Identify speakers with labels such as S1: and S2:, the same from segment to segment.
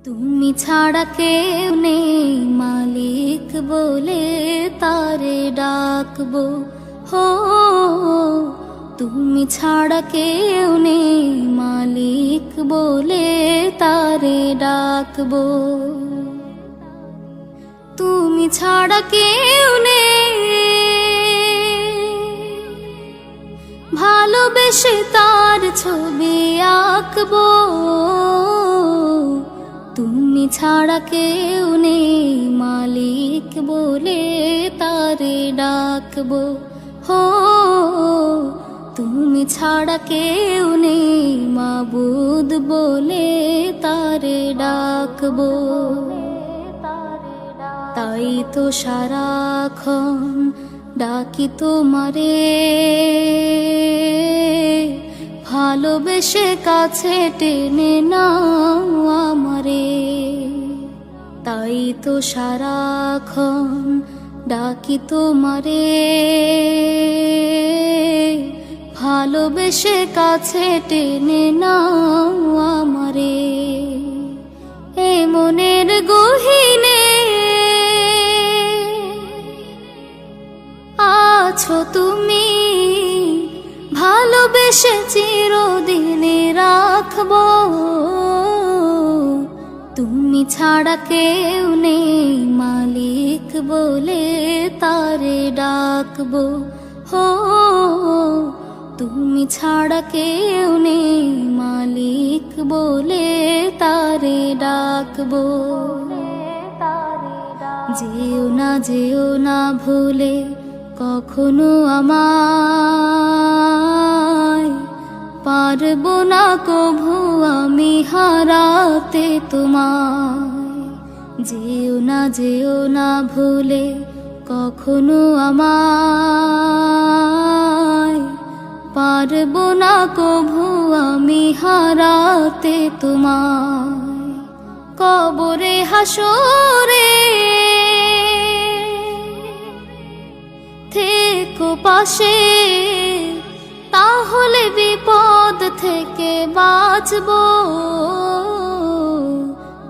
S1: তুমি ছাড়া কেউ নেই মালিক বলে তারে ডাকবো। হো তুমি ছাড়া কেউ নেই মালিক বলে তারে ডাকবো। তুমি ছাড়া কেউ নেই ভালোবেসে তার ছবি আঁকবো। তুমি ছাড়া কেউ নেই মালিক বলে তারে ডাকবো। হো তুমি ছাড়া কেউ নেই মাবুদ বলে তারে ডাকবো। তাই তো সারাক্ষণ ডাকি তোমারে, ভালোবেসে কাছে টেনে নাও আমারে। তাই তো সারাক্ষণ ডাকি তোমারে, ভালোবেসে কাছে টেনে নাও আমারে। এ মনের গহীনে আছো তুমি, ভালোবেসে চিরদিনে রাখবো। তুমি ছাড়া কেউ নেই মালিক বলে তারে ডাকবো। হো তুমি ছাড়া কেউ নেই মালিক বলে তারে ডাকবো। যেও না ভুলে কখনো আমায়, পারবো না কভু আমি হারাতে তোমায়। যেও না ভুলে কখনো আমায়, পারবো না কভু আমি হারাতে তোমায়। কবরে হাসরে থেকো পাশে, তাহলে বিপদ থেকে বাঁচবো।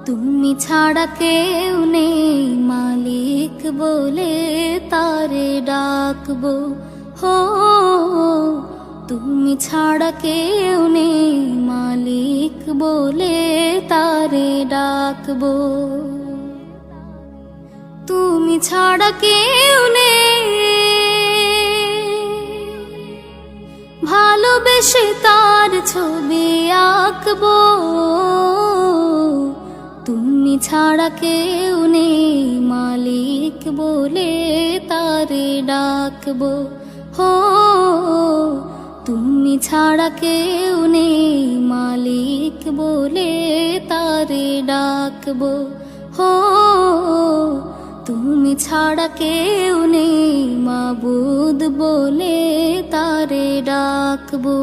S1: তুমি ছাড়া কেউ নেই মালিক বলে তারে ডাকবো। হো তুমি ছাড়া কেউ নেই মালিক বলে তারে ডাকবো। তুমি ছাড়া কেউ নেই ভালোবেসে তার ছবি আঁকবো। তুমি ছাড়া কেউ নেই মালিক বলে তারে ডাকবো। হো তুমি ছাড়া কেউ নেই মালিক বলে তারে ডাকবো। হো তুমি ছাড়া কেউ নেই মাবুদ বলে তারে ডাকবো।